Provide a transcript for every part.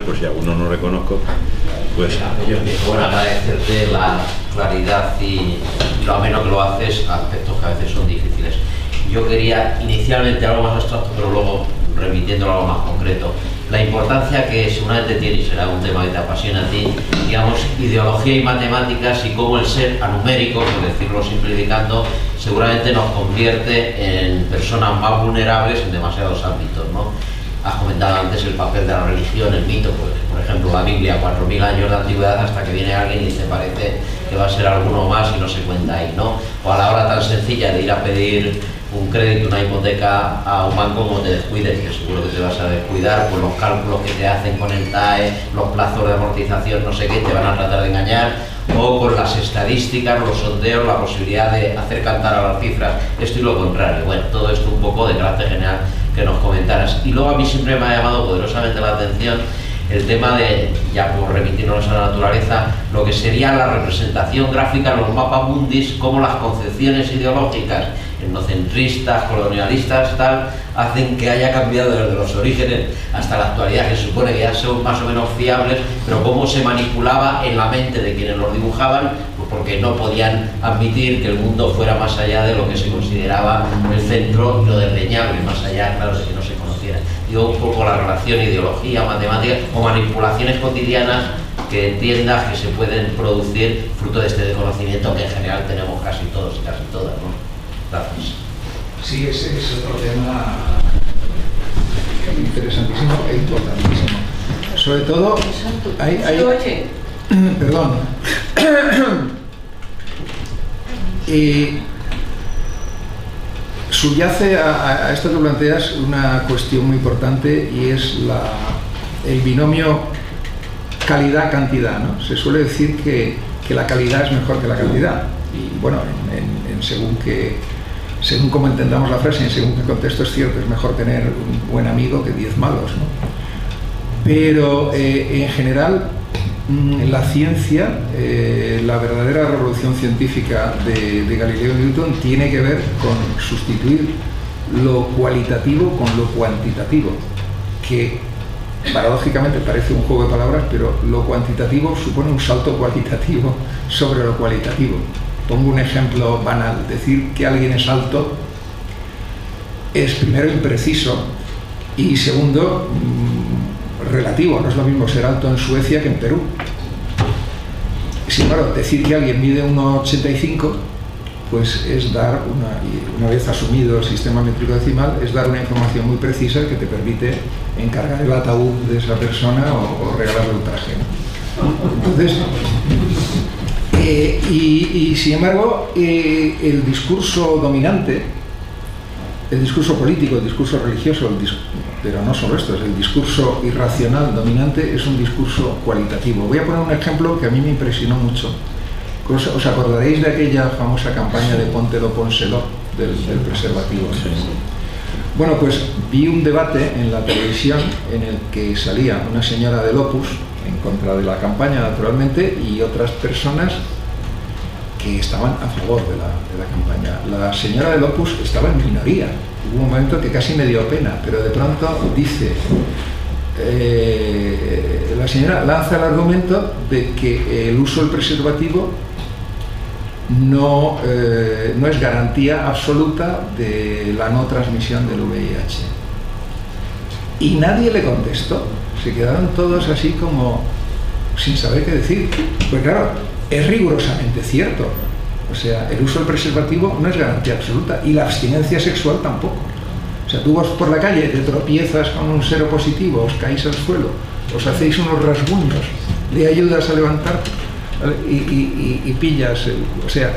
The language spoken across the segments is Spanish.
por si alguno no reconozco, pues... Bueno, agradecerte la claridad y lo ameno que lo haces a aspectos que a veces son difíciles. Yo quería inicialmente algo más abstracto, pero luego remitiéndolo a algo más concreto. La importancia que seguramente tiene, y será un tema que te apasiona a ti, digamos, ideología y matemáticas, y cómo el ser anumérico, por decirlo simplificando, seguramente nos convierte en personas más vulnerables en demasiados ámbitos, ¿no? Has comentado antes el papel de la religión, el mito, pues, por ejemplo, la Biblia, 4.000 años de antigüedad, hasta que viene alguien y te parece que va a ser alguno más y no se cuenta ahí, ¿no? O a la hora tan sencilla de ir a pedir un crédito, una hipoteca a un banco, como te descuides, que seguro que te vas a descuidar, pues los cálculos que te hacen con el TAE, los plazos de amortización, no sé qué, te van a tratar de engañar, o con las estadísticas, los sondeos, la posibilidad de hacer cantar a las cifras, esto y lo contrario. Bueno, todo esto un poco de carácter general que nos comentaras. Y luego a mí siempre me ha llamado poderosamente la atención el tema de, ya por remitirnos a la naturaleza, lo que sería la representación gráfica, los mapas mundis, cómo las concepciones ideológicas etnocentristas, colonialistas, tal, hacen que haya cambiado desde los orígenes hasta la actualidad, que se supone que ya son más o menos fiables, pero cómo se manipulaba en la mente de quienes los dibujaban, pues porque no podían admitir que el mundo fuera más allá de lo que se consideraba el centro y lo desdeñable, más allá, claro, de que no se conociera. Digo, un poco la relación ideología, matemática o manipulaciones cotidianas que entiendas que se pueden producir fruto de este desconocimiento que en general tenemos casi todos y casi todas, ¿no? Gracias. Sí, ese es otro tema interesantísimo e importantísimo. Sobre todo, perdón. Subyace a esto que planteas una cuestión muy importante, y es el binomio calidad-cantidad, ¿no? Se suele decir que la calidad es mejor que la cantidad, y bueno, según como entendamos la frase, en según qué contexto es cierto, es mejor tener un buen amigo que 10 malos, ¿no? Pero en general, en la ciencia, la verdadera revolución científica de Galileo y Newton tiene que ver con sustituir lo cualitativo con lo cuantitativo, que paradójicamente parece un juego de palabras, pero lo cuantitativo supone un salto cualitativo sobre lo cualitativo. Pongo un ejemplo banal: decir que alguien es alto es primero impreciso y segundo relativo. No es lo mismo ser alto en Suecia que en Perú. Sin embargo, decir que alguien mide 1,85 pues es dar una vez asumido el sistema métrico decimal, es dar una información muy precisa que te permite encargar el ataúd de esa persona o regalarle un traje, ¿no? Entonces, y sin embargo, el discurso dominante, el discurso político, el discurso religioso, pero no solo esto, es el discurso irracional dominante, es un discurso cualitativo. Voy a poner un ejemplo que a mí me impresionó mucho. ¿Os acordaréis de aquella famosa campaña de Póntelo, pónselo del preservativo? Sí. Bueno, pues vi un debate en la televisión en el que salía una señora del Opus, en contra de la campaña naturalmente, y otras personas que estaban a favor de la campaña. La señora del Opus estaba en minoría. Hubo un momento que casi me dio pena, pero de pronto dice, la señora lanza el argumento de que el uso del preservativo no es garantía absoluta de la no transmisión del VIH. Y nadie le contestó. Se quedaron todos así como sin saber qué decir. Pues claro, es rigurosamente cierto. O sea, el uso del preservativo no es garantía absoluta, y la abstinencia sexual tampoco. O sea, tú vas por la calle, te tropiezas con un seropositivo, os caéis al suelo, os hacéis unos rasguños, le ayudas a levantarte y pillas o sea,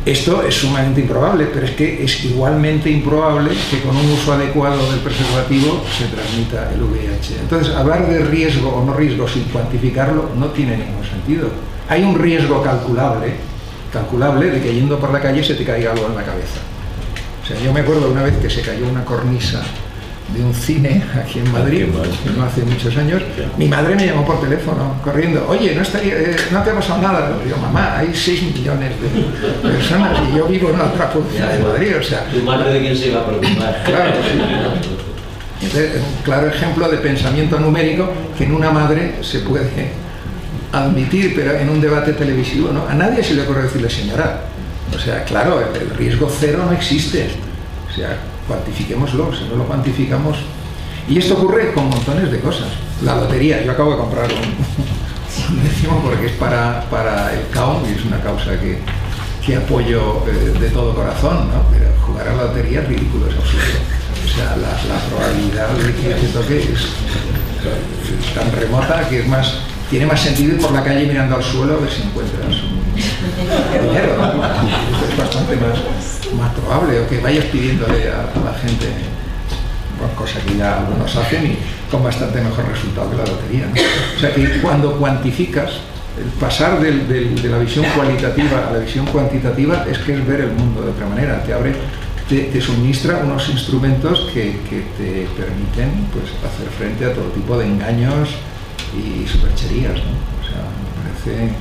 esto es sumamente improbable, pero es que es igualmente improbable que con un uso adecuado del preservativo se transmita el VIH. Entonces, hablar de riesgo o no riesgo sin cuantificarlo no tiene ningún sentido. Hay un riesgo calculable de que yendo por la calle se te caiga algo en la cabeza. O sea, yo me acuerdo una vez que se cayó una cornisa de un cine aquí en Madrid, no hace muchos años. Mi madre me llamó por teléfono, corriendo: oye, no te ha pasado nada. Yo: mamá, hay 6 millones de personas y yo vivo en otra punta de Madrid. O sea, ¿Tu madre de quién se iba a preocupar? Claro, sí. Entonces, es un claro ejemplo de pensamiento numérico que en una madre se puede admitir, pero en un debate televisivo, ¿no? A nadie se le ocurre decirle señora. O sea, claro, el riesgo cero no existe. O sea, cuantifiquémoslo, si no lo cuantificamos. Y esto ocurre con montones de cosas. La lotería, yo acabo de comprar un décimo porque es para el CAO y es una causa que apoyo de todo corazón, ¿no? Pero jugar a la lotería es ridículo, es absurdo. O sea, la probabilidad de que te toque es tan remota que es más, tiene más sentido ir por la calle mirando al suelo a ver si encuentras un dinero, ¿no? Es bastante más probable, o que vayas pidiéndole a la gente, bueno, cosa que ya algunos hacen y con bastante mejor resultado que la lotería, ¿no? O sea que cuando cuantificas, el pasar de la visión cualitativa a la visión cuantitativa es que es ver el mundo de otra manera, te suministra unos instrumentos que te permiten, pues, hacer frente a todo tipo de engaños y supercherías, ¿no? O sea, me parece...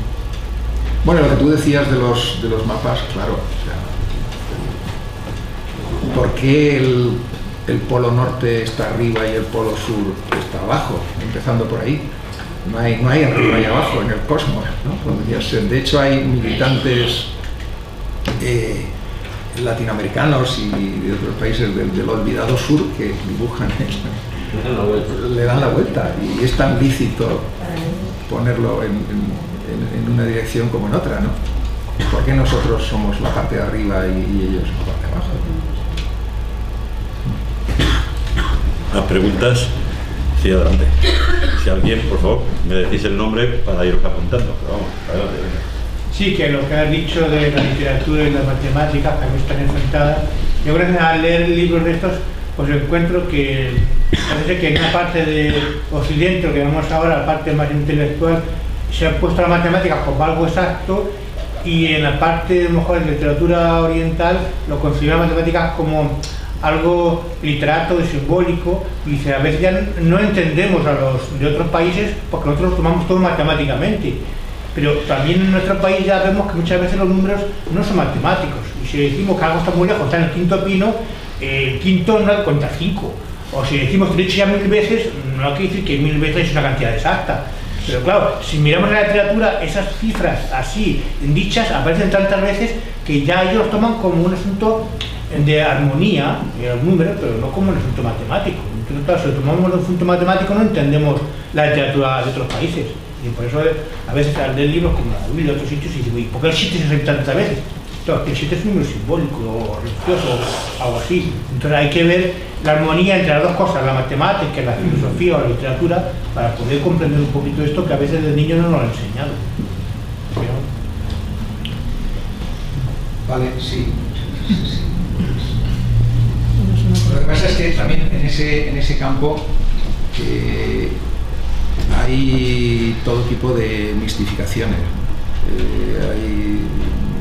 Bueno, lo que tú decías de los mapas, claro, o sea, ¿por qué el polo norte está arriba y el polo sur está abajo? Empezando por ahí. No hay arriba y abajo en el cosmos, ¿no? Podría ser. De hecho, hay militantes latinoamericanos y de otros países del olvidado sur que dibujan le dan la vuelta, y es tan lícito ponerlo en una dirección como en otra, ¿no? ¿Por qué nosotros somos la parte de arriba y ellos la parte de abajo? ¿Las preguntas? Sí, adelante. Si alguien, por favor, me decís el nombre para iros apuntando. Pero vamos, adelante. Sí, que lo que has dicho de la literatura y las matemáticas, que a mí están enfrentadas, yo gracias a leer libros de estos, pues encuentro que parece que en una parte de Occidente, que vemos ahora, la parte más intelectual, se ha puesto la matemática como algo exacto, y en la parte, a lo mejor, de literatura oriental, lo considera matemáticas como algo literato y simbólico, y a veces ya no entendemos a los de otros países porque nosotros tomamos todo matemáticamente. Pero también en nuestro país ya vemos que muchas veces los números no son matemáticos, y si decimos que algo está muy lejos, está en el quinto pino, el quinto no cuenta 5, o si decimos que lo he dicho ya 1000 veces, no hay que decir que 1000 veces es una cantidad exacta. Pero claro, si miramos en la literatura, esas cifras así dichas aparecen tantas veces que ya ellos los toman como un asunto de armonía, los números, pero no como un asunto matemático. Entonces, claro, si lo tomamos un asunto matemático no entendemos la literatura de otros países. Y por eso a veces al leer libros como la Biblia de otros sitios y digo, ¿y por qué el 7 se repite tantas veces? Claro, el 7 es un número simbólico o religioso o algo así. Entonces hay que ver la armonía entre las dos cosas, la matemática, la filosofía o la literatura, para poder comprender un poquito esto que a veces de niño no nos lo han enseñado. Vale, sí. Lo que pasa es que también en ese campo hay todo tipo de mistificaciones.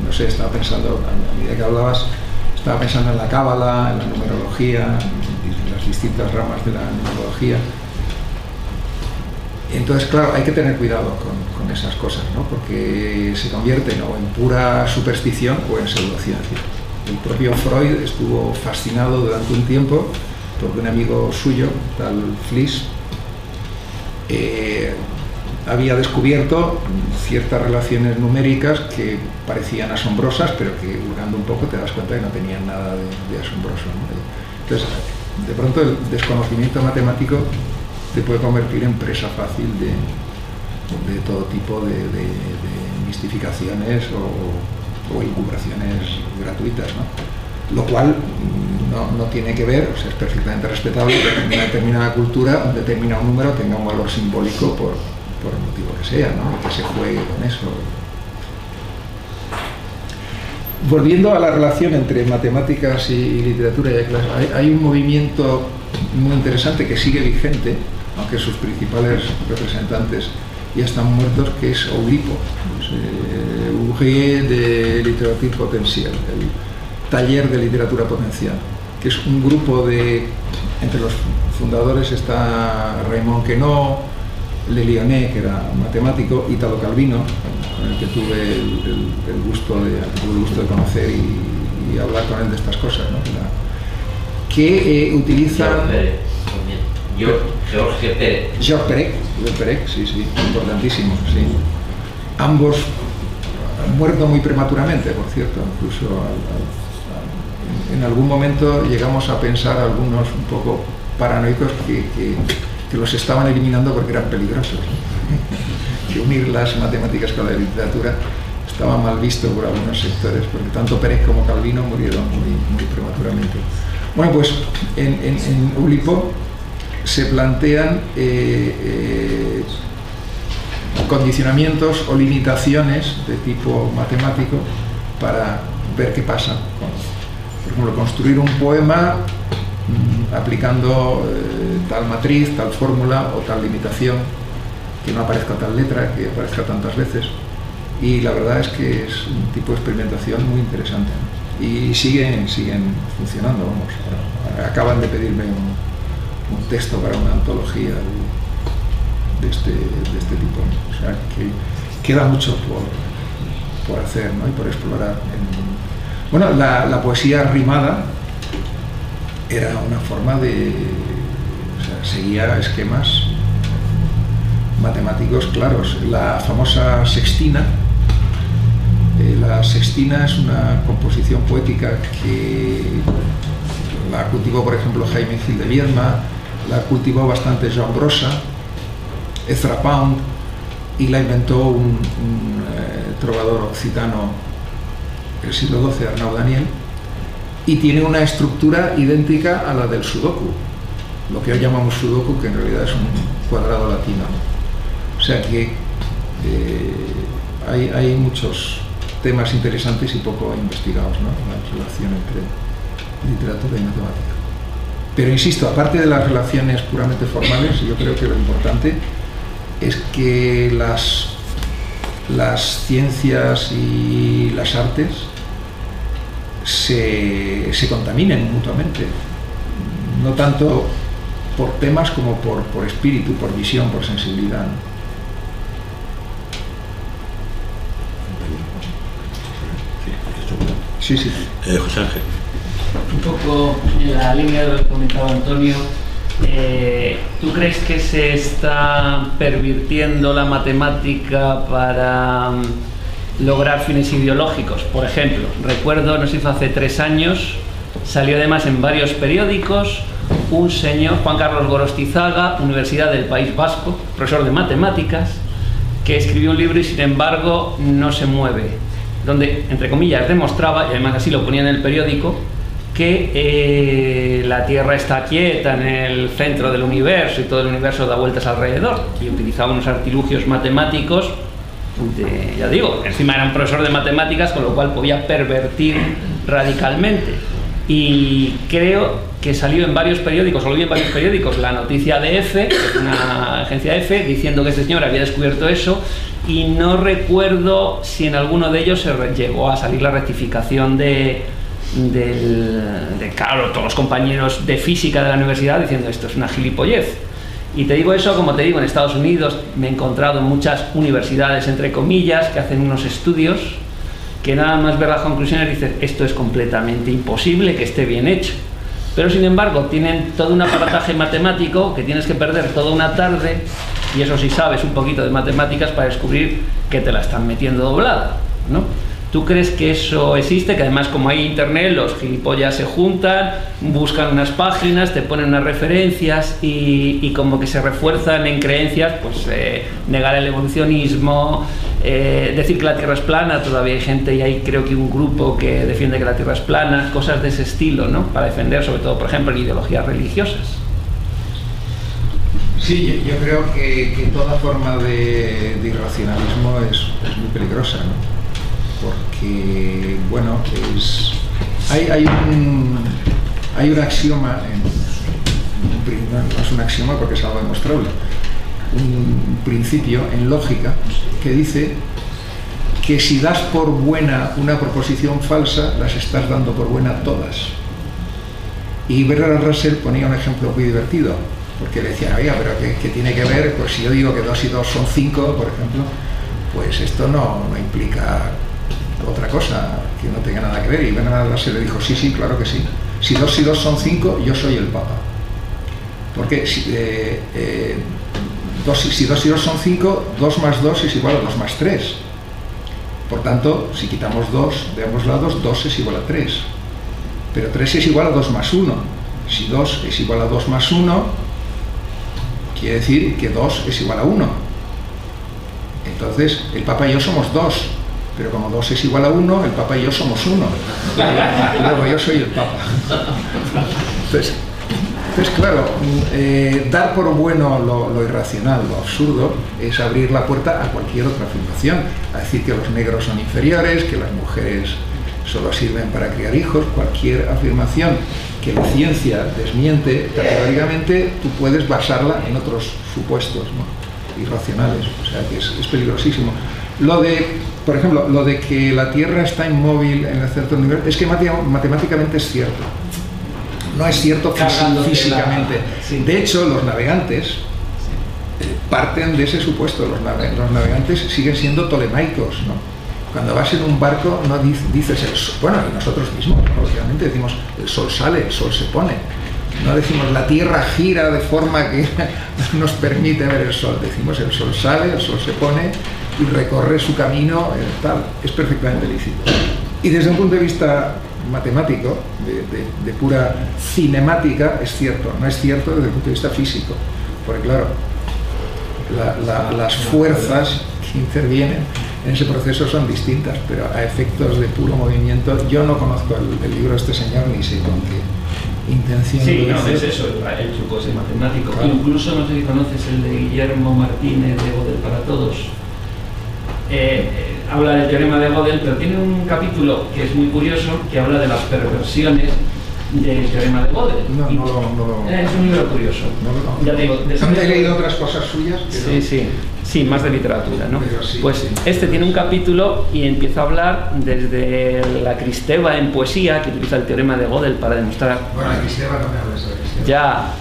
No sé, estaba pensando, a medida que hablabas, estaba pensando en la cábala, en la numerología, en las distintas ramas de la numerología. Entonces, claro, hay que tener cuidado con esas cosas, ¿no? Porque se convierten o en pura superstición o en pseudociencia. El propio Freud estuvo fascinado durante un tiempo porque un amigo suyo, tal Fliess, había descubierto ciertas relaciones numéricas que parecían asombrosas, pero que hurgando un poco te das cuenta que no tenían nada de asombroso, ¿no? Entonces, de pronto el desconocimiento matemático te puede convertir en presa fácil de todo tipo de mistificaciones o incubraciones gratuitas, ¿no? Lo cual no tiene que ver, o sea, es perfectamente respetable que en una determinada cultura un determinado número tenga un valor simbólico por el motivo que sea, ¿no? Que se juegue con eso. Volviendo a la relación entre matemáticas y literatura, hay un movimiento muy interesante que sigue vigente, aunque sus principales representantes ya están muertos, que es Oulipo, Ouvrier de Literature Potentielle, el taller de literatura potencial, que es un grupo entre los fundadores está Raymond Queneau, Le Lyonnais, que era matemático, Italo Calvino, con el que tuve el gusto de conocer y hablar con él de estas cosas, ¿no? Que utilizan... George Perec. George Perec, sí, importantísimo, sí. Ambos han muerto muy prematuramente, por cierto, incluso en algún momento llegamos a pensar, algunos un poco paranoicos, que los estaban eliminando porque eran peligrosos. Que unir las matemáticas con la literatura estaba mal visto por algunos sectores, porque tanto Perec como Calvino murieron muy prematuramente. Bueno, pues en Oulipo se plantean condicionamientos o limitaciones de tipo matemático para ver qué pasa. Por ejemplo, construir un poema aplicando tal matriz, tal fórmula o tal limitación, que no aparezca tal letra, que aparezca tantas veces. Y la verdad es que es un tipo de experimentación muy interesante, ¿no? Y siguen funcionando, vamos. Acaban de pedirme un texto para una antología de este tipo, ¿no? O sea que queda mucho por hacer, ¿no? Y por explorar. Bueno, la poesía rimada era una forma de... O sea, seguía esquemas matemáticos claros. La famosa sextina. La sextina es una composición poética que la cultivó, por ejemplo, Jaime Gil de Viedma, la cultivó bastante Joan Brossa, Ezra Pound, y la inventó un trovador occitano del siglo XII, Arnau Daniel, y tiene una estructura idéntica a la del sudoku, lo que hoy llamamos sudoku, que en realidad es un cuadrado latino. O sea que hay muchos temas interesantes y poco investigados, ¿no? La relación entre literatura y matemática. Pero insisto, aparte de las relaciones puramente formales, yo creo que lo importante es que las ciencias y las artes se contaminen mutuamente, no tanto por temas como por espíritu, por visión, por sensibilidad, ¿no? Sí. José Ángel. Un poco en la línea de lo que comentaba Antonio, ¿tú crees que se está pervirtiendo la matemática para lograr fines ideológicos? Por ejemplo, recuerdo, no sé si fue hace 3 años, salió además en varios periódicos un señor, Juan Carlos Gorostizaga, Universidad del País Vasco, profesor de matemáticas, que escribió un libro y sin embargo no se mueve, donde, entre comillas, demostraba, y además así lo ponía en el periódico, que la Tierra está quieta en el centro del universo y todo el universo da vueltas alrededor, y utilizaba unos artilugios matemáticos, ya digo, encima era un profesor de matemáticas, con lo cual podía pervertir radicalmente. Y creo que salió en varios periódicos, o lo vi en varios periódicos, la noticia de EFE, una agencia de EFE, diciendo que este señor había descubierto eso, y no recuerdo si en alguno de ellos se llegó a salir la rectificación de claro, todos los compañeros de física de la universidad diciendo esto es una gilipollez. Y te digo eso, como te digo, en Estados Unidos me he encontrado en muchas universidades, entre comillas, que hacen unos estudios que nada más ver las conclusiones dicen esto es completamente imposible que esté bien hecho. Pero sin embargo tienen todo un aparataje matemático que tienes que perder toda una tarde, y eso sí sabes un poquito de matemáticas, para descubrir que te la están metiendo doblada, ¿no? ¿Tú crees que eso existe? Que además, como hay internet, los gilipollas se juntan, buscan unas páginas, te ponen unas referencias y como que se refuerzan en creencias, pues negar el evolucionismo, decir que la Tierra es plana. Todavía hay gente, y hay creo que un grupo que defiende que la Tierra es plana, cosas de ese estilo, ¿no? Para defender, sobre todo, por ejemplo, ideologías religiosas. Sí, yo creo que toda forma de irracionalismo es muy peligrosa, ¿no? Porque, bueno, hay un axioma, no es un axioma porque es algo demostrable, un principio en lógica que dice que si das por buena una proposición falsa, las estás dando por buena todas. Y Bertrand Russell ponía un ejemplo muy divertido, porque le decían, oiga, pero ¿qué tiene que ver? Pues si yo digo que 2 y 2 son 5, por ejemplo, pues esto no implica otra cosa que no tenga nada que ver. Y Bertrand Russell le dijo, sí, claro que sí. Si 2 y 2 son 5, yo soy el Papa. Porque si 2 y 2 son 5, 2 más 2 es igual a 2 más 3. Por tanto, si quitamos 2 de ambos lados, 2 es igual a 3. Pero 3 es igual a 2 más 1. Si 2 es igual a 2 más 1, quiere decir que 2 es igual a 1. Entonces, el Papa y yo somos 2. Pero como 2 es igual a 1, el Papa y yo somos 1. Luego yo soy el Papa. Entonces claro, dar por bueno lo irracional, lo absurdo, es abrir la puerta a cualquier otra afirmación, a decir que los negros son inferiores, que las mujeres solo sirven para criar hijos. Cualquier afirmación que la ciencia desmiente categóricamente, tú puedes basarla en otros supuestos, ¿no?, irracionales, o sea que es peligrosísimo. Por ejemplo, lo de que la Tierra está inmóvil en el centro del universo, es que matemáticamente es cierto. No es cierto físicamente. Sí. De hecho, los navegantes parten de ese supuesto. Los navegantes siguen siendo tolemaicos, ¿no? Cuando vas en un barco no dices el sol. Bueno, y nosotros mismos, lógicamente, decimos el sol sale, el sol se pone. No decimos la Tierra gira de forma que nos permite ver el sol. Decimos el sol sale, el sol se pone y recorre su camino, tal. Es perfectamente lícito. Y desde un punto de vista matemático, de pura cinemática, es cierto. No es cierto desde el punto de vista físico, porque claro, las fuerzas que intervienen en ese proceso son distintas, pero a efectos de puro movimiento, yo no conozco el libro de este señor, ni sé con qué intención. Sí, no, es eso, el truco es matemático. Claro. Incluso, no sé si conoces el de Guillermo Martínez de Gödel para todos. Habla del teorema de Gödel, pero tiene un capítulo que es muy curioso, que habla de las perversiones del teorema de Gödel. No. Es un libro curioso. Ya te digo, he leído otras cosas suyas. Pero... Sí, más de literatura, ¿no? Sí, pues sí. Este tiene un capítulo y empieza a hablar desde la Cristeva en poesía, que utiliza el teorema de Gödel para demostrar... Bueno, la Cristeva no me hables de la Cristeva. Ya,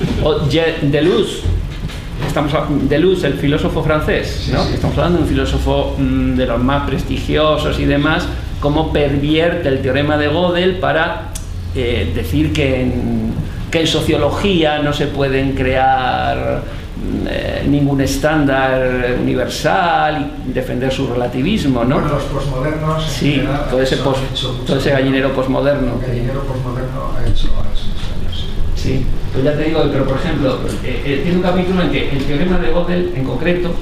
Deleuze, el filósofo francés, ¿no? Sí. Estamos hablando de un filósofo de los más prestigiosos y demás, cómo pervierte el teorema de Gödel para decir que en sociología no se pueden crear ningún estándar universal y defender su relativismo, ¿no? Bueno, los posmodernos... Sí, todo ese gallinero posmoderno. El gallinero posmoderno ha hecho años. Sí, pues ya te digo, pero por ejemplo, tiene un capítulo en que el teorema de Gödel, en concreto,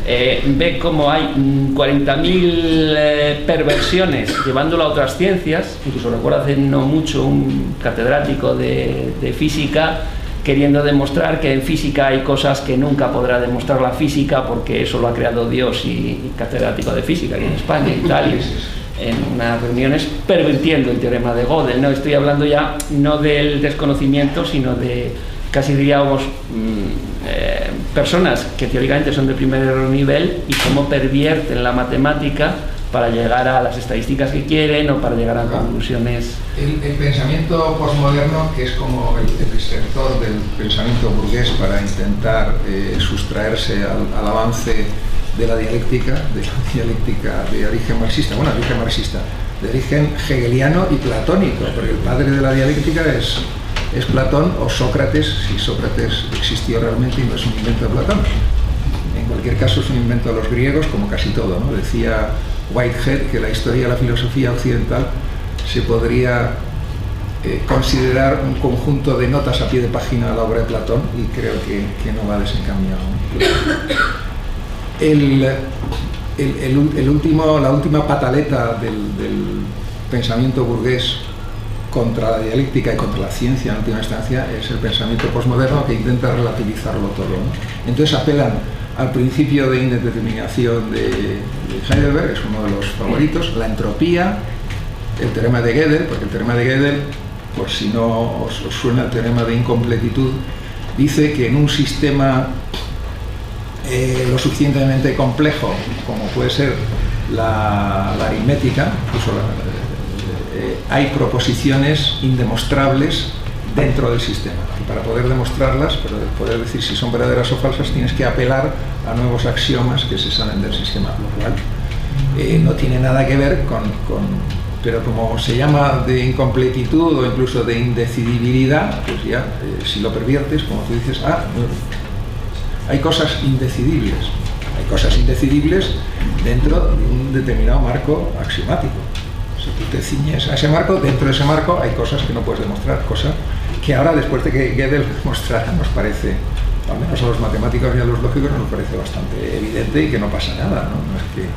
ve cómo hay 40.000 perversiones llevándolo a otras ciencias. Incluso recuerdo hace no mucho un catedrático de física queriendo demostrar que en física hay cosas que nunca podrá demostrar la física porque eso lo ha creado Dios, y catedrático de física aquí en España y tal, en unas reuniones pervirtiendo el teorema de Gödel, ¿no? Estoy hablando ya no del desconocimiento, sino de, casi diríamos, personas que teóricamente son de primer nivel y cómo pervierten la matemática para llegar a las estadísticas que quieren o para llegar a conclusiones. El pensamiento posmoderno, que es como el extractor del pensamiento burgués para intentar sustraerse al avance de la dialéctica de origen marxista, bueno, de origen marxista, de origen hegeliano y platónico, porque el padre de la dialéctica es Platón o Sócrates, si Sócrates existió realmente y no es un invento de Platón. En cualquier caso es un invento de los griegos, como casi todo, ¿no? Decía Whitehead que la historia de la filosofía occidental se podría considerar un conjunto de notas a pie de página a la obra de Platón, y creo que no va desencaminado. La última pataleta del pensamiento burgués contra la dialéctica y contra la ciencia en última instancia es el pensamiento posmoderno, que intenta relativizarlo todo, ¿no? Entonces apelan al principio de indeterminación de Heidelberg, es uno de los favoritos, la entropía, el teorema de Gödel, porque el teorema de Gödel, por si no os suena el teorema de incompletitud, dice que en un sistema lo suficientemente complejo como puede ser la aritmética, incluso hay proposiciones indemostrables dentro del sistema, y para poder demostrarlas, para poder decir si son verdaderas o falsas, tienes que apelar a nuevos axiomas que se salen del sistema, lo cual no tiene nada que ver con pero como se llama de incompletitud o incluso de indecidibilidad, pues ya, si lo perviertes, como tú dices, hay cosas indecidibles. Hay cosas indecidibles dentro de un determinado marco axiomático. Si tú te ciñes a ese marco, dentro de ese marco hay cosas que no puedes demostrar, cosas que ahora, después de que Gödel demostrara, nos parece, al menos a los matemáticos y a los lógicos, nos parece bastante evidente y que no pasa nada, ¿no? No es que...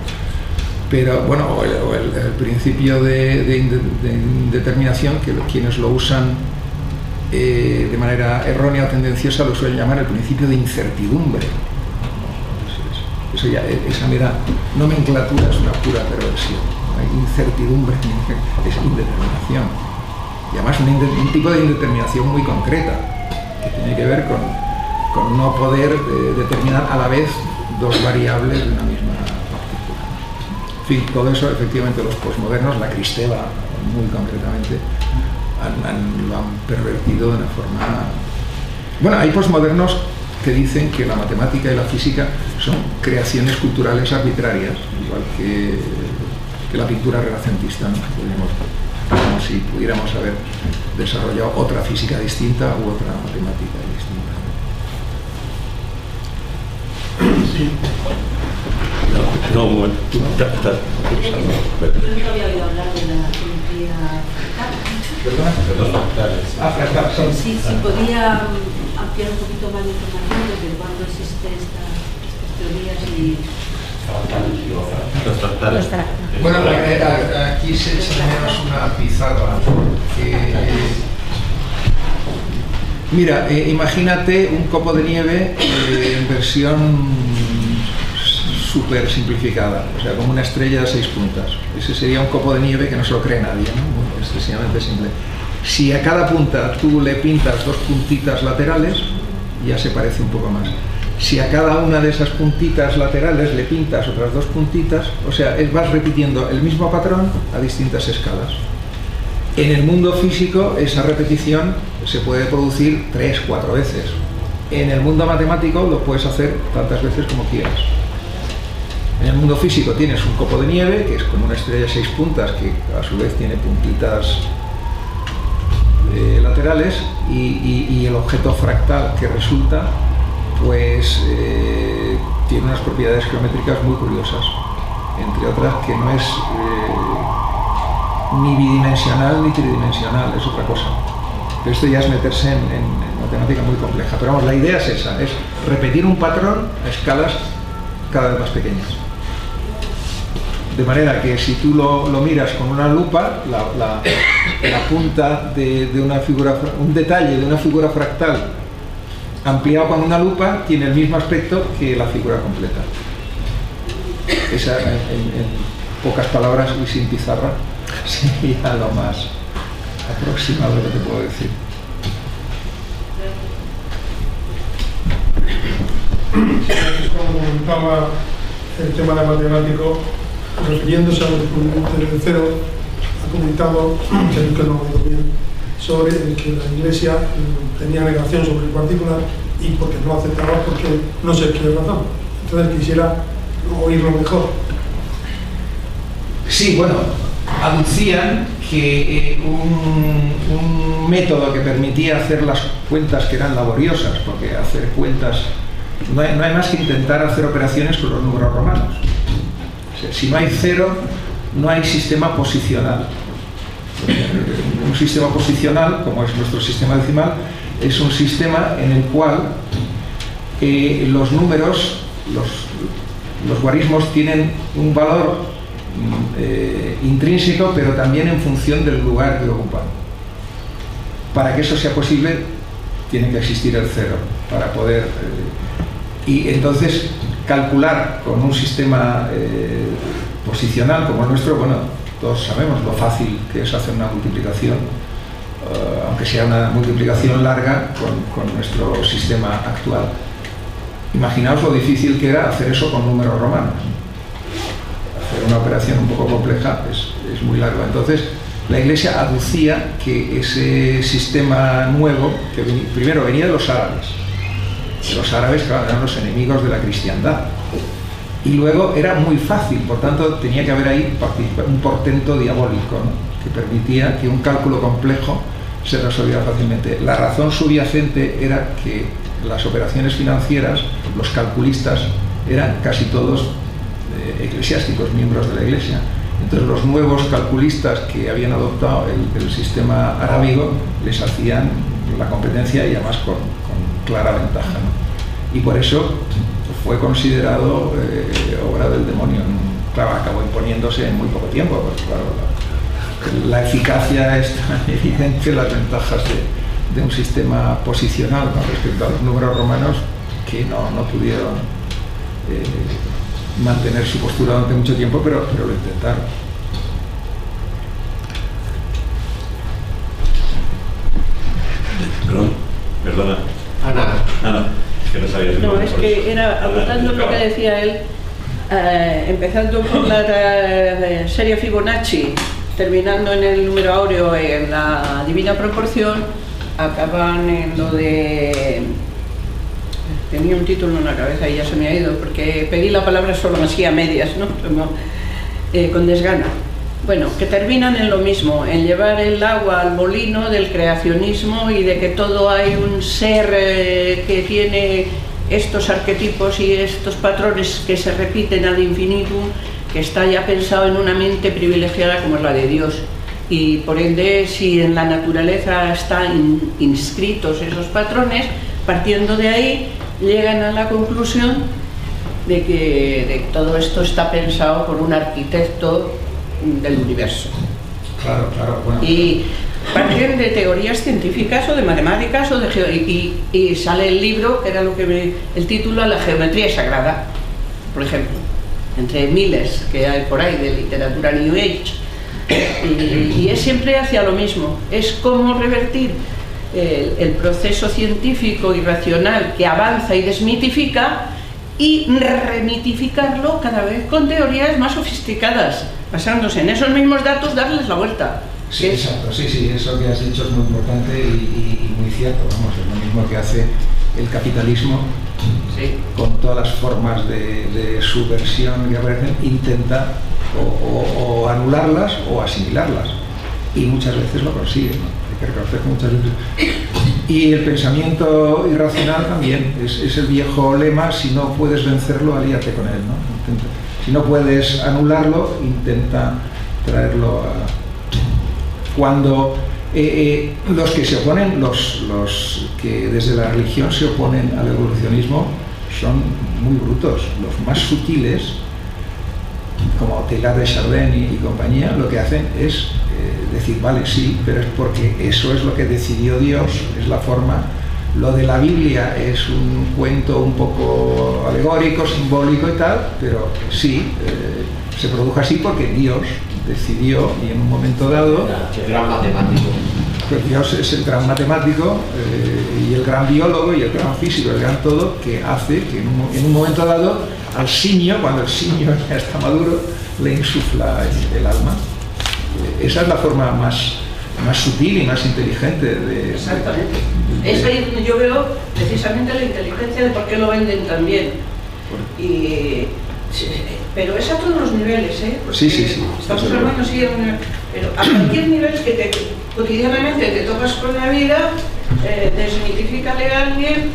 Pero bueno, el principio de indeterminación, que quienes lo usan de manera errónea o tendenciosa lo suelen llamar el principio de incertidumbre. Eso ya, esa mera nomenclatura es una pura perversión. Hay incertidumbre, es indeterminación. Y además un tipo de indeterminación muy concreta, que tiene que ver con no poder determinar a la vez dos variables de una misma partícula. En fin, todo eso, efectivamente, los posmodernos, la Kristeva muy concretamente, lo han pervertido de una forma... Bueno, hay posmodernos que dicen que la matemática y la física son creaciones culturales arbitrarias, igual que la pintura renacentista, ¿no? Como si pudiéramos haber desarrollado otra física distinta u otra matemática distinta. Sí. No, un momento. Yo nunca había oído hablar de la geometría fractal. Fractal. Sí, podía ampliar un poquito más de información desde cuándo existen estas teorías y... Los fractales. Bueno, aquí se tenemos una pizarra mira, imagínate un copo de nieve en versión súper simplificada, o sea, como una estrella de 6 puntas. Ese sería un copo de nieve que no se lo cree nadie, ¿no? Muy excesivamente simple. Si a cada punta tú le pintas 2 puntitas laterales, ya se parece un poco más. Si a cada una de esas puntitas laterales le pintas otras 2 puntitas, o sea, vas repitiendo el mismo patrón a distintas escalas. En el mundo físico esa repetición se puede producir 3, 4 veces. En el mundo matemático lo puedes hacer tantas veces como quieras. En el mundo físico tienes un copo de nieve, que es como una estrella de 6 puntas, que a su vez tiene puntitas laterales, y el objeto fractal que resulta, pues tiene unas propiedades geométricas muy curiosas, entre otras que no es ni bidimensional ni tridimensional, es otra cosa. Pero esto ya es meterse en matemática muy compleja. Pero vamos, la idea es esa, es repetir un patrón a escalas cada vez más pequeñas. De manera que si tú lo miras con una lupa, la punta de una figura, un detalle de una figura fractal ampliado con una lupa tiene el mismo aspecto que la figura completa. Esa, en pocas palabras y sin pizarra, sería lo más aproximado que te puedo decir. Como comentaba el tema de matemático, refiriéndose al descubrimiento del cero, ha comentado, que no ha oído bien, sobre que la Iglesia tenía negación sobre el particular y porque no lo aceptaba, porque no sé qué razón. Entonces quisiera oírlo mejor. Sí, bueno, aducían que un método que permitía hacer las cuentas que eran laboriosas, porque hacer cuentas, no hay más que intentar hacer operaciones con los números romanos. O sea, si no hay cero, no hay sistema posicional. Un sistema posicional, como es nuestro sistema decimal, es un sistema en el cual los números, los guarismos tienen un valor intrínseco, pero también en función del lugar que ocupan. Para que eso sea posible, tiene que existir el cero, para poder... y entonces, calcular con un sistema posicional como el nuestro, bueno, todos sabemos lo fácil que es hacer una multiplicación, aunque sea una multiplicación larga con nuestro sistema actual. Imaginaos lo difícil que era hacer eso con números romanos. Hacer una operación un poco compleja es muy largo. Entonces, la Iglesia aducía que ese sistema nuevo, que primero venía de los árabes. Los árabes, claro, eran los enemigos de la cristiandad. Y luego era muy fácil, por tanto tenía que haber ahí un portento diabólico, ¿no?, que permitía que un cálculo complejo se resolviera fácilmente. La razón subyacente era que las operaciones financieras, los calculistas, eran casi todos eclesiásticos, miembros de la Iglesia. Entonces los nuevos calculistas que habían adoptado el sistema arábigo les hacían la competencia y además con clara ventaja, ¿no? Y por eso fue considerado obra del demonio. Claro, acabó imponiéndose en muy poco tiempo, porque claro, la eficacia es tan evidente, las ventajas de un sistema posicional con respecto a los números romanos, que no pudieron mantener su postura durante mucho tiempo, pero lo intentaron. Perdona. Ana. Es que no sabía su No, nombre, es por que eso. era, abordando lo que decía él, empezando por la serie Fibonacci, terminando en el número áureo, en la divina proporción, acaban en lo de... Tenía un título en la cabeza y ya se me ha ido, porque pedí la palabra solo así a medias, ¿no? Como, con desgana. Bueno, que terminan en lo mismo, en llevar el agua al molino del creacionismo y de que todo hay un ser que tiene estos arquetipos y estos patrones que se repiten ad infinitum, que está ya pensado en una mente privilegiada como es la de Dios. Y por ende, si en la naturaleza están inscritos esos patrones, partiendo de ahí, llegan a la conclusión de que todo esto está pensado por un arquitecto del universo. Claro, bueno. Y parten de teorías científicas o de matemáticas o de y sale el libro, que era lo que el título, La geometría sagrada, por ejemplo, entre miles que hay por ahí de literatura New Age, y es siempre hacia lo mismo, es cómo revertir el proceso científico y racional que avanza y desmitifica y remitificarlo cada vez con teorías más sofisticadas, basándose en esos mismos datos, darles la vuelta. Sí, exacto, sí, eso que has dicho es muy importante y muy cierto, vamos, es lo mismo que hace el capitalismo, sí, con todas las formas de subversión que aparecen, intenta o anularlas o asimilarlas, y muchas veces lo consigue, ¿no? Hay que reconocer que muchas veces. Y el pensamiento irracional también, es el viejo lema: si no puedes vencerlo, alíate con él, ¿no? Si no puedes anularlo, intenta traerlo a... Cuando los que se oponen, los que desde la religión se oponen al evolucionismo, son muy brutos. Los más sutiles, como Teilhard de Chardin y compañía, lo que hacen es decir, vale, sí, pero es porque eso es lo que decidió Dios, es la forma. Lo de la Biblia es un cuento un poco alegórico, simbólico y tal, pero sí, se produjo así porque Dios decidió, y en un momento dado... El gran matemático. Pues Dios es el gran matemático y el gran biólogo y el gran físico, el gran todo, que hace que en un momento dado al simio, cuando el simio ya está maduro, le insufla el alma. Esa es la forma más sutil y más inteligente de... Exactamente. Es ahí yo veo precisamente la inteligencia de por qué lo venden tan bien. Pero es a todos los niveles, ¿eh? Porque sí. Estamos hablando, sí, pero a cualquier nivel que cotidianamente te topas con la vida, desmitifícale a alguien,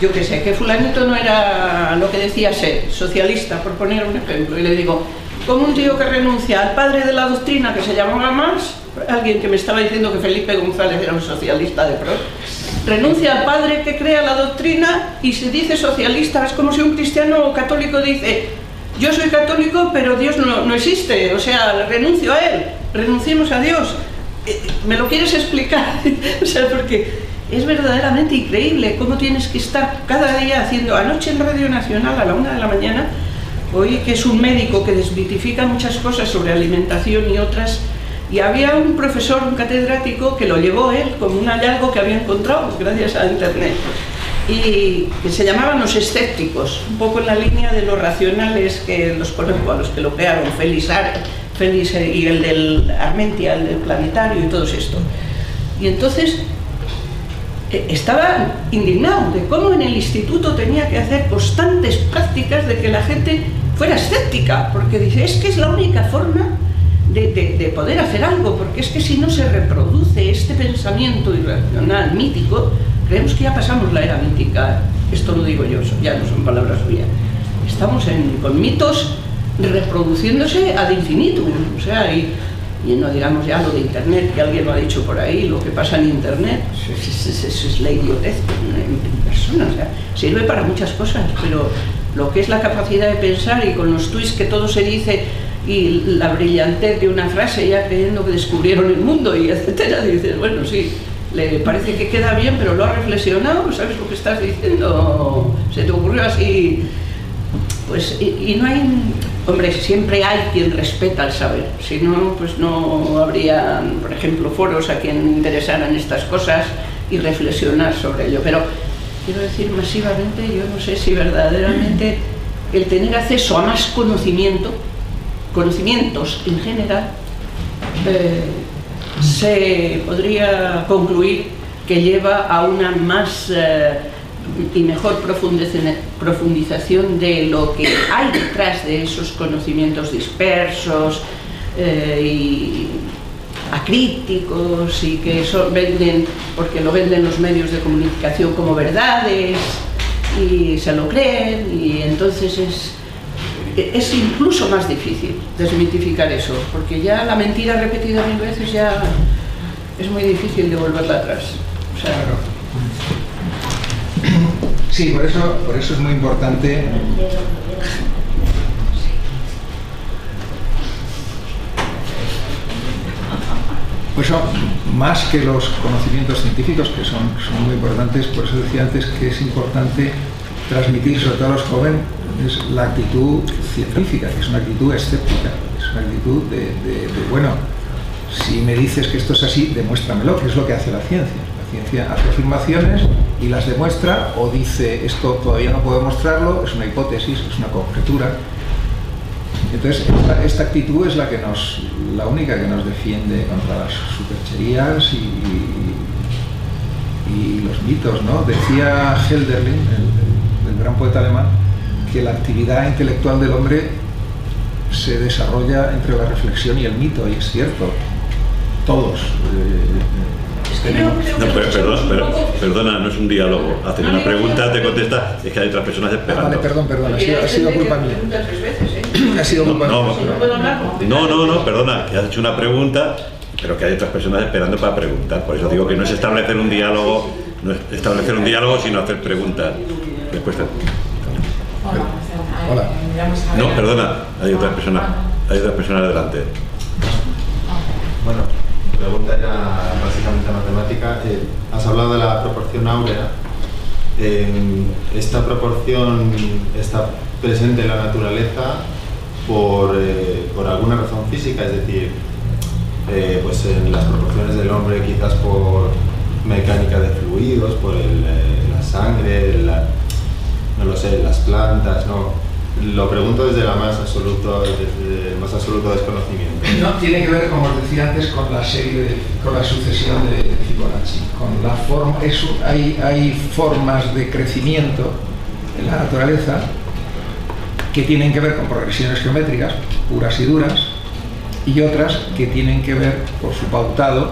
yo que sé, que fulanito no era lo que decía ser, socialista, por poner un ejemplo, y le digo, como un tío que renuncia al padre de la doctrina que se llamaba Marx, alguien que me estaba diciendo que Felipe González era un socialista de pro, renuncia al padre que crea la doctrina y se dice socialista. Es como si un cristiano católico dice, yo soy católico pero Dios no existe, o sea, renuncio a él, renunciemos a Dios. ¿Me lo quieres explicar? O sea, porque es verdaderamente increíble cómo tienes que estar cada día haciendo. Anoche en Radio Nacional a la 1 de la mañana oí que es un médico que desmitifica muchas cosas sobre alimentación y otras, y había un profesor, un catedrático, que lo llevó él como un hallazgo que había encontrado gracias a internet, y que se llamaban los escépticos, un poco en la línea de los racionales que los conozco, a los que lo crearon, Félix y el del Armentia, el del Planetario y todos estos. Y entonces estaba indignado de cómo en el instituto tenía que hacer constantes prácticas de que la gente fuera escéptica, porque dice, es que es la única forma de poder hacer algo, porque es que si no se reproduce este pensamiento irracional, mítico, creemos que ya pasamos la era mítica. Esto lo digo yo, ya no son palabras mías. Estamos con mitos reproduciéndose ad infinitum, o sea, y no digamos ya lo de Internet, que alguien lo ha dicho por ahí, lo que pasa en Internet, eso es la idiotez en persona, o sea, sirve para muchas cosas, pero lo que es la capacidad de pensar y con los tweets que todo se dice y la brillantez de una frase ya creyendo que descubrieron el mundo y etcétera, dices, bueno, sí, le parece que queda bien, pero lo ha reflexionado, ¿sabes lo que estás diciendo? Se te ocurrió así, pues, y no hay... Hombre, siempre hay quien respeta el saber, si no, pues no habría, por ejemplo, foros a quien interesaran estas cosas y reflexionar sobre ello. Pero quiero decir, masivamente, yo no sé si verdaderamente el tener acceso a más conocimientos en general, se podría concluir que lleva a una más y mejor profundización de lo que hay detrás de esos conocimientos dispersos y acríticos, y que venden, porque lo venden los medios de comunicación como verdades y se lo creen, y entonces es incluso más difícil desmitificar eso, porque ya la mentira repetida 1000 veces ya es muy difícil de volverla atrás. O sea, sí, por eso es muy importante pues más que los conocimientos científicos, que son muy importantes, por eso decía antes que es importante transmitir, sobre todo a los jóvenes, la actitud científica, que es una actitud escéptica, es una actitud de bueno, si me dices que esto es así, demuéstramelo, que es lo que hace la ciencia. La ciencia hace afirmaciones y las demuestra, o dice esto todavía no puedo demostrarlo, es una hipótesis, es una conjetura. Entonces esta actitud es la única que nos defiende contra las supercherías y los mitos, ¿no? Decía Hölderlin, el gran poeta alemán, que la actividad intelectual del hombre se desarrolla entre la reflexión y el mito, y es cierto, todos perdona, no es un diálogo. Haces una pregunta, te contesta, es que hay otras personas esperando. Vale, perdón, ha sido culpa mía. Ha sido culpa mía. No, perdona, que has hecho una pregunta, pero que hay otras personas esperando para preguntar. Por eso digo que no es establecer un diálogo, sino hacer preguntas. Respuesta. Hola. No, perdona, hay otras personas delante. Bueno, mi pregunta era básicamente matemática. Has hablado de la proporción áurea. Esta proporción está presente en la naturaleza por alguna razón física, es decir, pues en las proporciones del hombre quizás por mecánica de fluidos, por la sangre, no lo sé, las plantas, no. Lo pregunto desde el más absoluto desconocimiento. No, tiene que ver, como os decía antes, con la sucesión de Fibonacci, con la forma. Hay formas de crecimiento en la naturaleza que tienen que ver con progresiones geométricas puras y duras, y otras que tienen que ver, por su pautado,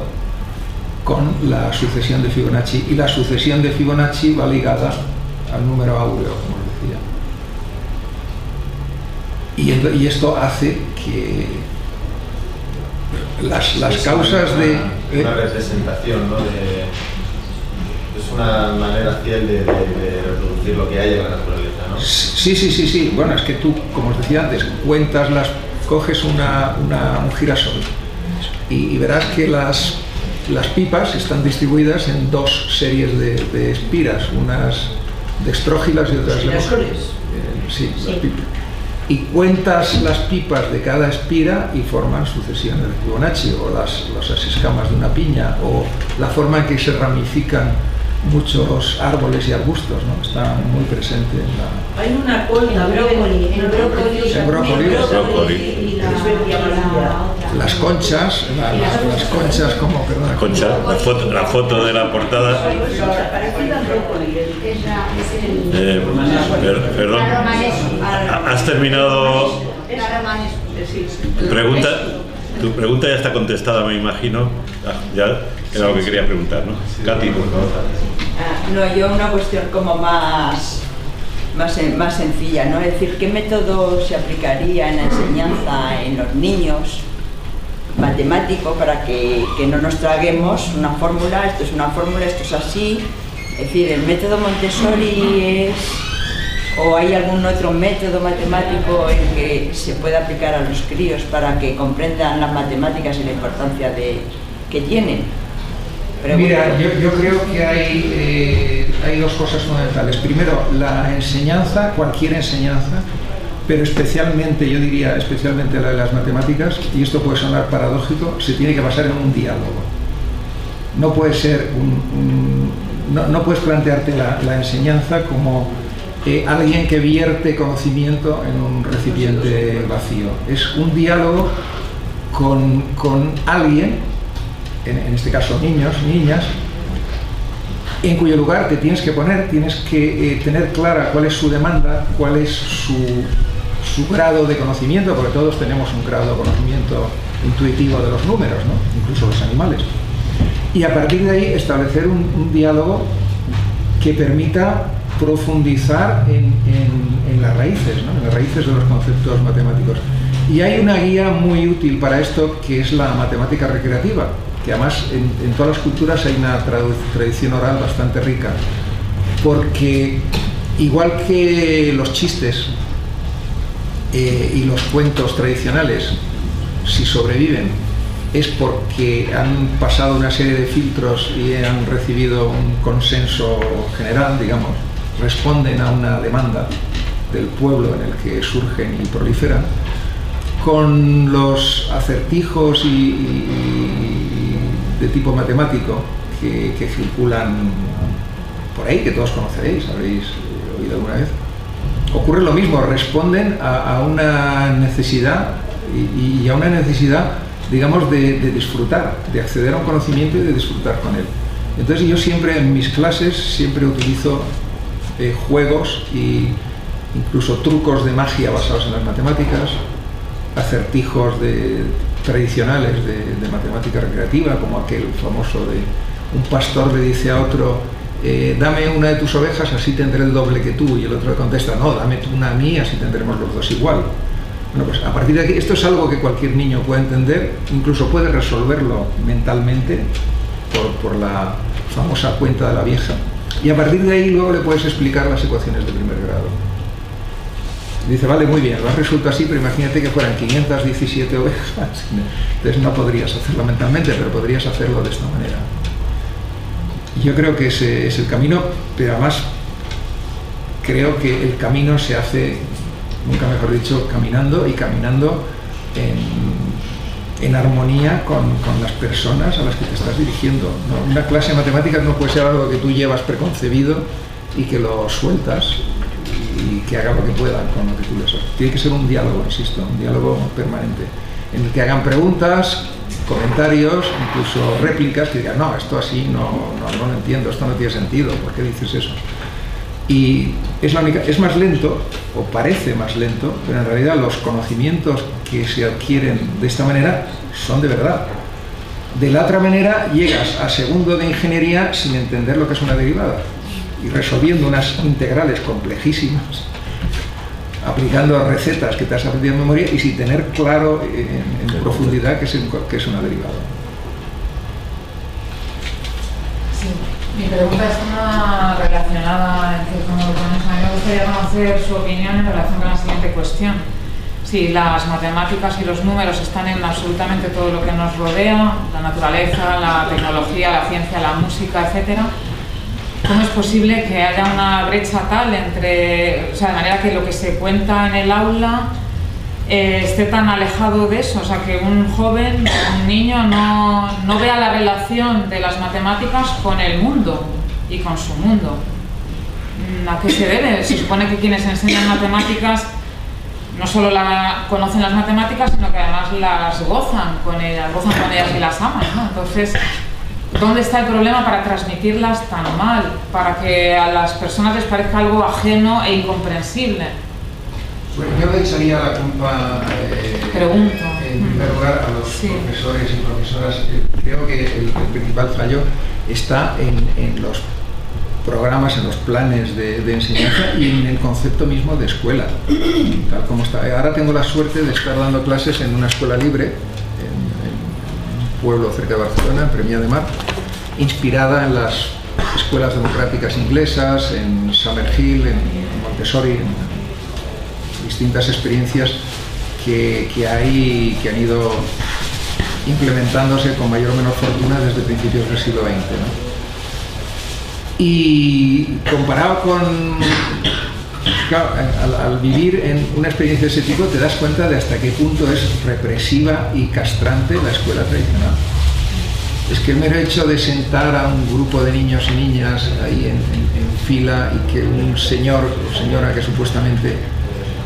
con la sucesión de Fibonacci, y la sucesión de Fibonacci va ligada al número áureo, como os decía. Y esto hace que las causas de... Una representación, ¿no? Es una manera fiel de reproducir lo que hay en la naturaleza, ¿no? Sí. Bueno, es que tú, como os decía antes, coges un girasol y verás que las pipas están distribuidas en dos series de espiras, unas dextrógilas y otras levógilas. Sí, las pipas. Y cuentas las pipas de cada espira y forman sucesiones de Fibonacci, o las escamas de una piña, o la forma en que se ramifican muchos árboles y arbustos, ¿no? Está muy presente en la... Hay una col también, el brócoli y las conchas, las conchas como, perdón. Concha, la foto de la portada. Perdón, has terminado. Tu pregunta ya está contestada, me imagino. Ya era lo que quería preguntar, ¿no? Katy, por favor. No, yo una cuestión como más sencilla, ¿no? Es decir, ¿qué método se aplicaría en la enseñanza en los niños matemático para que no nos traguemos una fórmula, esto es una fórmula, esto es así? Es decir, ¿el método Montessori es, o hay algún otro método matemático en que se pueda aplicar a los críos para que comprendan las matemáticas y la importancia que tienen? Mira, yo creo que hay dos cosas fundamentales. Primero, la enseñanza, cualquier enseñanza, pero especialmente, yo diría, especialmente la de las matemáticas, y esto puede sonar paradójico, se tiene que basar en un diálogo. No puede ser no puedes plantearte la enseñanza como alguien que vierte conocimiento en un recipiente vacío. Es un diálogo con alguien, en este caso niños, niñas, en cuyo lugar te tienes que poner, tienes que tener clara cuál es su demanda, cuál es su grado de conocimiento, porque todos tenemos un grado de conocimiento intuitivo de los números, ¿no? Incluso los animales. Y a partir de ahí establecer un diálogo que permita profundizar en las raíces, ¿no? En las raíces de los conceptos matemáticos. Y hay una guía muy útil para esto, que es la matemática recreativa, que además en todas las culturas hay una tradición oral bastante rica, porque igual que los chistes y los cuentos tradicionales, si sobreviven, es porque han pasado una serie de filtros y han recibido un consenso general, digamos, responden a una demanda del pueblo en el que surgen y proliferan. Con los acertijos de tipo matemático que circulan por ahí, que todos conoceréis, habréis oído alguna vez, ocurre lo mismo, responden a una necesidad y a una necesidad, digamos, de disfrutar, de acceder a un conocimiento y de disfrutar con él. Entonces yo siempre en mis clases siempre utilizo juegos e incluso trucos de magia basados en las matemáticas, acertijos tradicionales de matemática recreativa, como aquel famoso de un pastor le dice a otro, dame una de tus ovejas, así tendré el doble que tú, y el otro le contesta, no, dame tú una a mí, así tendremos los dos igual. Bueno, pues a partir de aquí, esto es algo que cualquier niño puede entender, incluso puede resolverlo mentalmente por la famosa cuenta de la vieja, y a partir de ahí luego le puedes explicar las ecuaciones de primer grado. Dice, vale, muy bien, lo has resuelto así, pero imagínate que fueran 517 ovejas, entonces no podrías hacerlo mentalmente, pero podrías hacerlo de esta manera. Yo creo que ese es el camino, pero además creo que el camino se hace, nunca mejor dicho, caminando, y caminando en armonía con las personas a las que te estás dirigiendo, ¿no? Una clase de matemáticas no puede ser algo que tú llevas preconcebido y que lo sueltas y que haga lo que pueda con lo que tú les haces. Tiene que ser un diálogo, insisto, un diálogo permanente, en el que hagan preguntas, comentarios, incluso réplicas, que digan, no, esto así no lo entiendo, esto no tiene sentido, ¿por qué dices eso? Y es más lento, o parece más lento, pero en realidad los conocimientos que se adquieren de esta manera son de verdad. De la otra manera llegas a segundo de ingeniería sin entender lo que es una derivada, y resolviendo unas integrales complejísimas, aplicando recetas que te has aprendido en memoria y sin tener claro en profundidad qué es una derivada. Sí, mi pregunta está relacionada con lo que a mí me gustaría conocer su opinión en relación con la siguiente cuestión. Si las matemáticas y los números están en absolutamente todo lo que nos rodea, la naturaleza, la tecnología, la ciencia, la música, etcétera, ¿cómo es posible que haya una brecha tal entre, o sea, de manera que lo que se cuenta en el aula esté tan alejado de eso? O sea, que un joven, un niño no vea la relación de las matemáticas con el mundo. y con su mundo. ¿A qué se debe? Se supone que quienes enseñan matemáticas no solo conocen las matemáticas, sino que además las gozan con ellas y las aman, ¿no? Entonces, ¿dónde está el problema para transmitirlas tan mal? Para que a las personas les parezca algo ajeno e incomprensible. Bueno, yo le echaría la culpa, Pregunto. en primer lugar, a los profesores y profesoras. Creo que el principal fallo está en los programas, en los planes de enseñanza y en el concepto mismo de escuela, tal como está. Ahora tengo la suerte de estar dando clases en una escuela libre, en un pueblo cerca de Barcelona, en Premià de Mar, inspirada en las escuelas democráticas inglesas, en Summerhill, en Montessori, en distintas experiencias que han ido implementándose con mayor o menor fortuna desde principios del siglo XX, ¿no? Y comparado con... Claro, al vivir en una experiencia de ese tipo te das cuenta de hasta qué punto es represiva y castrante la escuela tradicional. Es que el mero hecho de sentar a un grupo de niños y niñas ahí en fila y que un señor o señora que supuestamente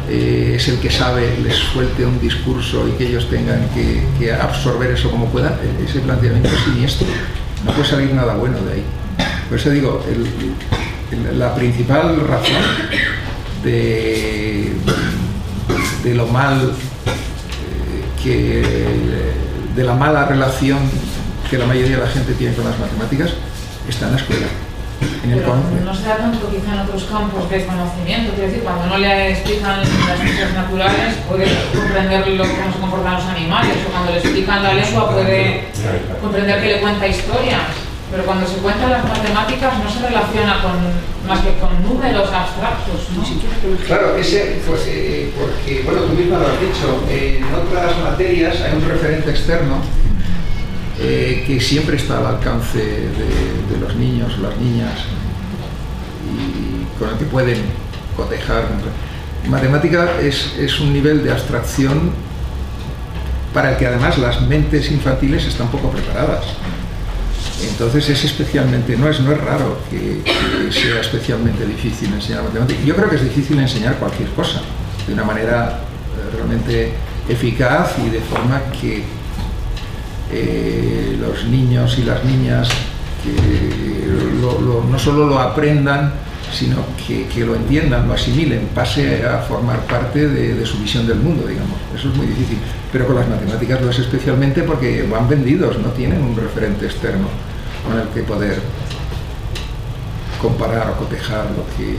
es el que sabe, les suelte un discurso y que ellos tengan que absorber eso como puedan, ese planteamiento es siniestro. No puede salir nada bueno de ahí. Por eso digo, la principal razón de lo mal, de la mala relación que la mayoría de la gente tiene con las matemáticas está en la escuela. Pero no se da tanto quizá en otros campos de conocimiento, quiero decir, cuando no le explican las ciencias naturales puede comprender cómo se comportan los animales, o cuando le explican la lengua puede comprender que le cuenta historias, pero cuando se cuentan las matemáticas no se relaciona más que con números abstractos, ¿no? Claro, porque, bueno, tú misma lo has dicho, en otras materias hay un referente externo que siempre está al alcance de los niños o las niñas y con el que pueden cotejar. Matemática es un nivel de abstracción para el que además las mentes infantiles están poco preparadas. Entonces es especialmente, no es raro que sea especialmente difícil enseñar matemática. Yo creo que es difícil enseñar cualquier cosa de una manera realmente eficaz y de forma que los niños y las niñas no solo lo aprendan, sino que lo entiendan, lo asimilen, pase a formar parte de su visión del mundo, digamos. Eso es muy difícil. Pero con las matemáticas lo es especialmente porque van vendidos, no tienen un referente externo con el que poder comparar o cotejar lo que...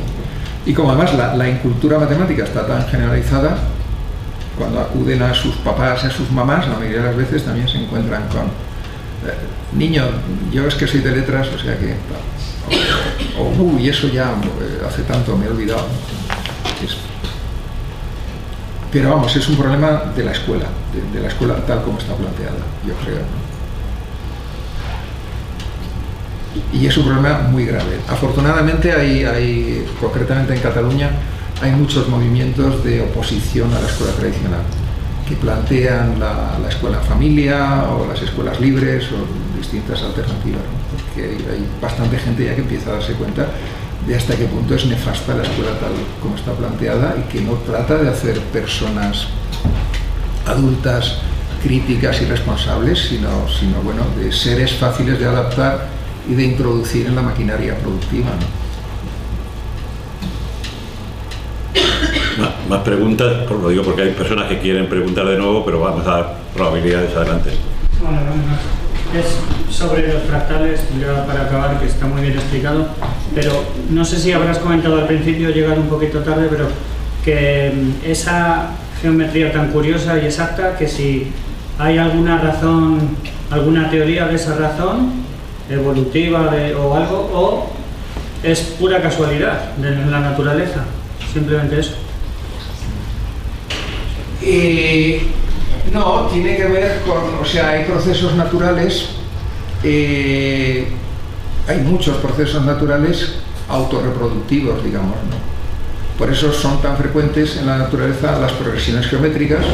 Y como además la incultura matemática está tan generalizada, cuando acuden a sus papás y a sus mamás, la mayoría de las veces también se encuentran con niño, yo es que soy de letras, o sea que... y eso ya hace tanto me he olvidado. Pero vamos, es un problema de la escuela, de la escuela tal como está planteada, yo creo. Y es un problema muy grave. Afortunadamente hay concretamente en Cataluña, hay muchos movimientos de oposición a la escuela tradicional que plantean la escuela en familia o las escuelas libres o distintas alternativas, ¿no? Porque hay bastante gente ya que empieza a darse cuenta de hasta qué punto es nefasta la escuela tal como está planteada y que no trata de hacer personas adultas críticas y responsables, sino bueno, de seres fáciles de adaptar y de introducir en la maquinaria productiva, ¿no? Más preguntas, lo digo porque hay personas que quieren preguntar de nuevo, pero vamos a dar probabilidades adelante. Bueno, es sobre los fractales, ya para acabar, que está muy bien explicado, pero no sé si habrás comentado al principio, he llegado un poquito tarde, pero que esa geometría tan curiosa y exacta, que si hay alguna razón, alguna teoría de esa razón, evolutiva o algo, o es pura casualidad de la naturaleza, simplemente eso. No, tiene que ver con, o sea, hay procesos naturales, hay muchos procesos naturales autorreproductivos, digamos, ¿no? Por eso son tan frecuentes en la naturaleza las progresiones geométricas,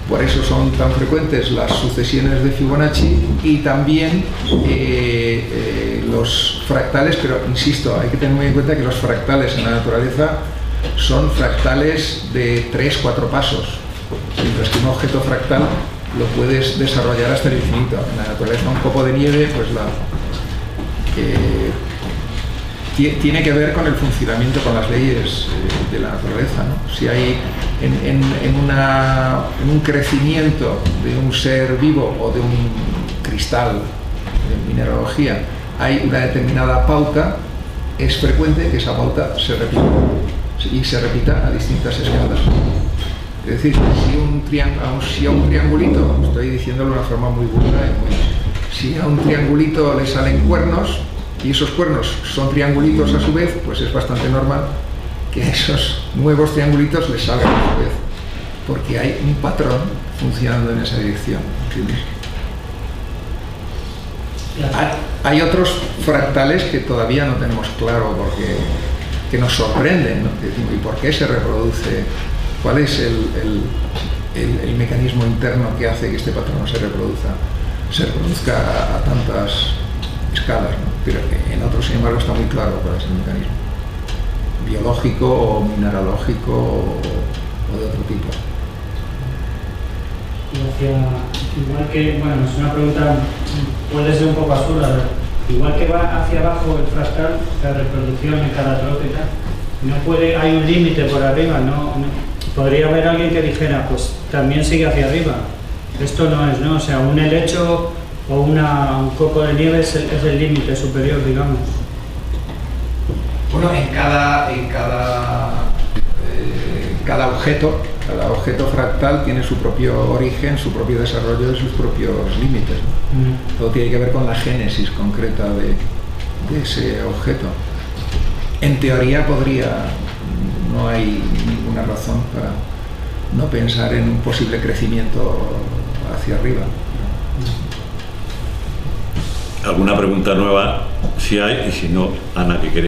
por eso son tan frecuentes las sucesiones de Fibonacci y también los fractales, pero insisto, hay que tener muy en cuenta que los fractales en la naturaleza son fractales de 3-4 pasos, mientras que un objeto fractal lo puedes desarrollar hasta el infinito. En la naturaleza un copo de nieve pues tiene que ver con el funcionamiento, con las leyes de la naturaleza, ¿no? Si hay en un crecimiento de un ser vivo o de un cristal, en mineralogía, hay una determinada pauta, es frecuente que esa pauta se repita, y se repita a distintas escalas. Es decir, si a un triangulito, estoy diciéndolo de una forma muy vulgar, si a un triangulito le salen cuernos, y esos cuernos son triangulitos a su vez, pues es bastante normal que a esos nuevos triangulitos les salgan a su vez, porque hay un patrón funcionando en esa dirección, ¿entiendes? Hay otros fractales que todavía no tenemos claro porque que nos sorprenden, ¿no? ¿Y por qué se reproduce? ¿Cuál es el mecanismo interno que hace que este patrón se reproduzca a tantas escalas, ¿no? Pero en otros, sin embargo, está muy claro cuál es el mecanismo, biológico o mineralógico o de otro tipo. Igual que, bueno, es una pregunta, puede ser un poco absurda, igual que va hacia abajo el fractal, la reproducción en cada trozo y tal, no puede, hay un límite por arriba, no, podría haber alguien que dijera, pues también sigue hacia arriba, esto no es, ¿no? O sea, un helecho o un copo de nieve es el límite superior, digamos. Bueno, en cada objeto fractal tiene su propio origen, su propio desarrollo y sus propios límites, ¿no? Todo tiene que ver con la génesis concreta de ese objeto. En teoría no hay ninguna razón para no pensar en un posible crecimiento hacia arriba. ¿Alguna pregunta nueva? Si hay, y si no, Ana, que quería.